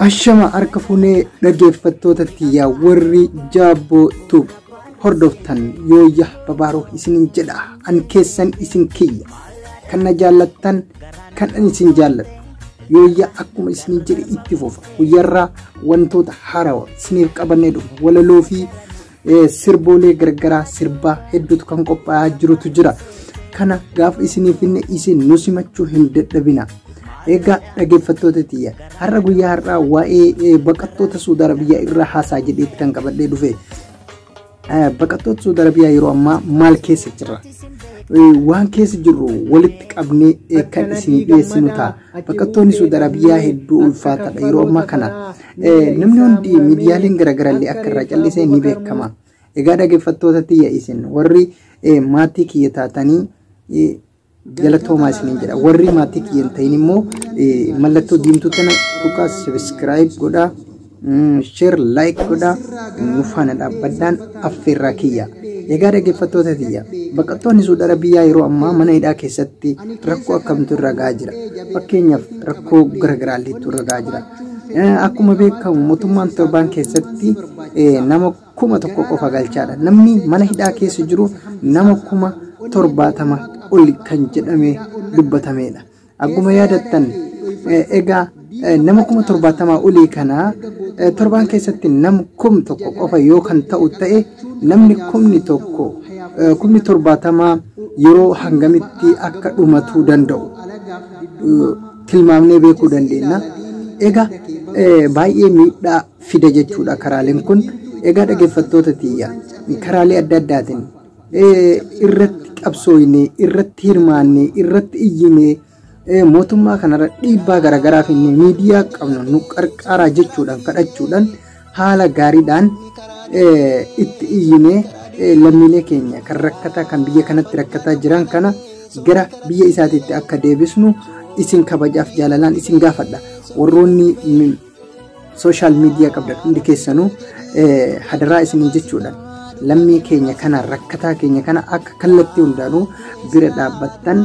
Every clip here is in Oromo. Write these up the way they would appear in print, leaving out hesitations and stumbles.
Ashama harka fuunee dhaggeeffattootatti yaa warri Jaaboo Tube hordoftan yooyya babaaroo isinin jedha an keessan isin kiyya kan na jaallattan kan an isin jaalladhu yooyya akkuma isin jedhe itti fufa guyyarraa wantoota haarawaa isiniif qabannee dhufu walaloo fi sirboolee gargaraa sirbaa hedduutu kan qophaa'aa jirutu jira kana gaafa isiniif hinne isin nu simachuu hin dadhabina. Ega dhaggeeffattootatti har'a guyyaa har'aa waa'ee baqattoota Suudi Arabiyaa irraa haasaa jedheetti kan qabadhee dhufe. Baqattoota Suudi Arabiyaa yeroo ammaa maal keessa jirra? Waan keessa jirru walitti qabnee kan isin dhiyeessinu ta'a. Baqattoonni Suudi Arabiyaa hedduu ulfaataadha yeroo ammaa kana. Namni hundi miidiyaaleen garaagaraallee akka irraa callisee ni beekama. Egaa dhaggeeffattootatti isin warri maatii kiyya taatanii Galatoomaa isiniin jedha warri maatii kiyyan ta'in immoo mallattoo diimtuu tana tuqaa subscribe godhaa share like godhaa nu faana dhaabbadhaan affeerraa kiyya. Egaa dhaggeeffattoota kiyya baqattoonni Suudi Arabiyaa yeroo ammaa mana hidhaa keessatti rakkoo akkamitu irra gahaa jira. Fakkeenyaaf rakkoo garaagaraalleetu irra gahaa jira. Akkuma beekamu mootummaan torbaan keessatti nama 1,000 qofa galchaadha. Namni mana hidhaa keessa jiru nama 70,000 ol kan jedhame dubbatameedha. Akkuma yaadattan egaa nama 70,000 olii kana torbaan keessatti nama 1,000 qofa yoo kan ta'u ta'e namni 70,000 yeroo hangamitti akka dhumatuu danda'u tilmaamnee beekuu dandeenya. Egaa baay'ee miidhaa fida jechuudha karaaleen kun. Egaa dhaggeeffattoota tiyya karaalee adda addaatiin irratti qabsooyne irratti hirmaanne irratti iyyine mootummaa kanarra dhiibbaa garaagaraa fi miidiyaa qabnu nu qarqaaraa jechuudhaan kadhachuudhaan haala gaariidhaan itti iyyine lammiilee keenya kan rakkataa kan biyya kanatti rakkataa jiran kana gara biyya isaatiitti akka deebisnu isin kabajaaf jaalalaan isin gaafadha. Warroonni social media qabdan hundi keessanuu hadaraa isiniin jechuudhaan lammii keenya kana rakkataa keenya kana akka kallattii hundaanuu bira dhaabbattan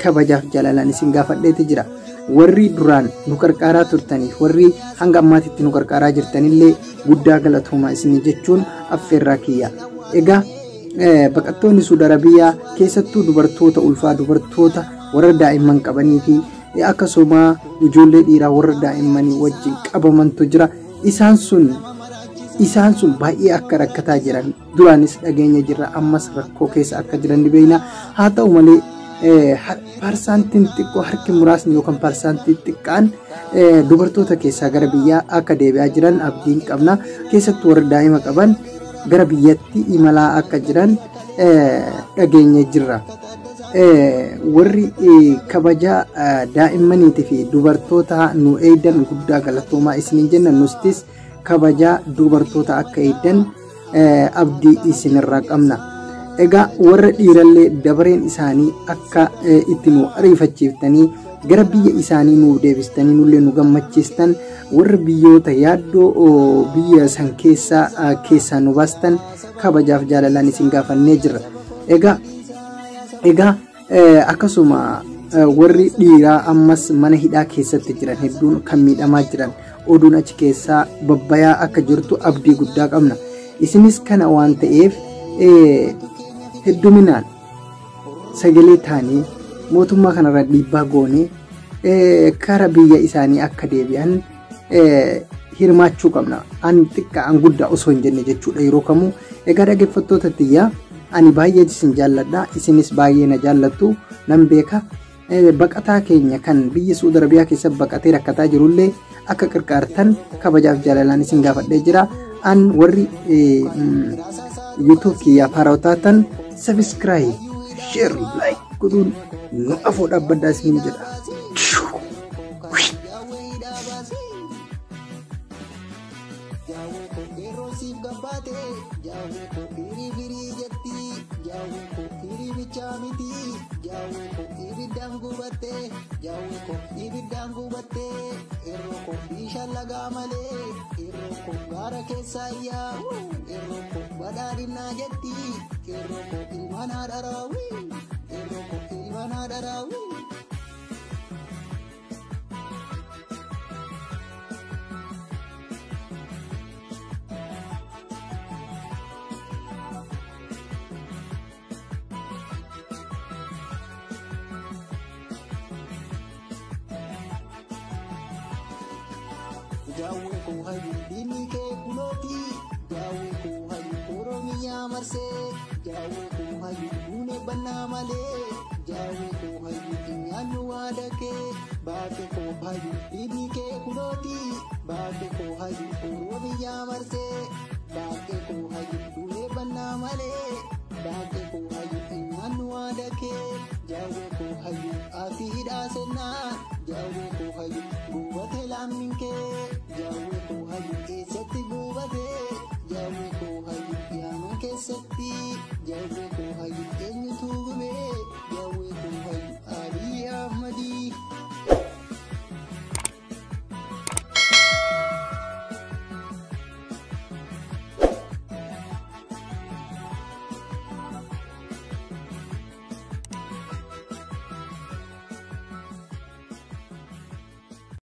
kabajaaf jaalalaan isin gaafadheeti jira. Warri duraan nu qarqaaraa turtaniif warri hanga ammaatitti nu qarqaaraa jirtanillee guddaa galatoomaa isin jechuun affeerraa kiyya. Egaa baqattoonni Suudi Arabiyaa keessattuu dubartoota ulfaa dubartoota warra daa'imman qabanii fi akkasuma ijoollee dhiiraa warra daa'immanii wajjin qabamantu jira. Isaan sun baay'ee akka rakkataa jiran duraanis dhageenya jirra ammas rakkoo keessa akka jiran ni beekna. Haa ta'u malee parsantiin xiqqoo harki muraasni yookaan parsantiin xiqqaan dubartoota keessaa gara biyyaa akka deebi'aa jiran abdiin qabna. Keessattuu warra daa'ima qaban gara biyyatti imalaa akka jiran dhageenya jirra. Warri kabajaa daa'immaniitii fi dubartoota nu eegdan guddaa galatoomaa isiniin jenna. Nustis kabajaa dubartoota akka eegdan abdii isinirraa qabna. Egaa warra dhiirallee dabareen isaanii akka itti nu ariifachiiftanii gara biyya isaanii nu deebistanii nullee nu gammachiistan warra biyyoota yaaddoo biyya san keessaa nu baastan kabajaaf jaalalaan isin gaafannee jirra. Egaa akkasuma warri dhiiraa ammas mana hidhaa keessatti jiran hedduun kan miidhamaa jiran oduun achi keessaa babbayaa akka jirtu abdii guddaa qabna. Isinis kana waan ta'eef hedduminaan sagalee taanii mootummaa kanarra dhiibbaa goonee kara biyya isaanii akka deebi'an hirmaachuu qabna. An xiqqaa an guddaa osoo hin jenne jechuudha yeroo kamuu. Egaa dhaggeeffattoota tiyyaa ani baay'ee isin jaalladha isinis baay'ee na jaallattu nan beeka. Baqataa keenya kan biyya Suudi Arabiyaa keessa baqatee rakkataa jirullee akka qarqaartan kabajaaf jaalalaan isin gaafadhee jira. An warri YouTube kiyyaaf haaraa taatan subscribe share like godhuun nu afoo dhaabbadhaa isiniin jedha. jaawwe koo hayyuu diinni kee kunooti jaawwe koo hayyuu oromiyaa marsee jaawwe koo hayyuu duune bannaa malee jaawwe koo hayyuu nyaannu waada kee baake koo hayyuu diinni kee kunooti baake koo hayyuu oromiyaa marsee baake koo hayyuu duune bannaa malee baake koo hayyuu nyaannu waada kee jaawwe koo hayyuu ati hidhaa sennaa jaawwe koo hayyuu guubate laammin kee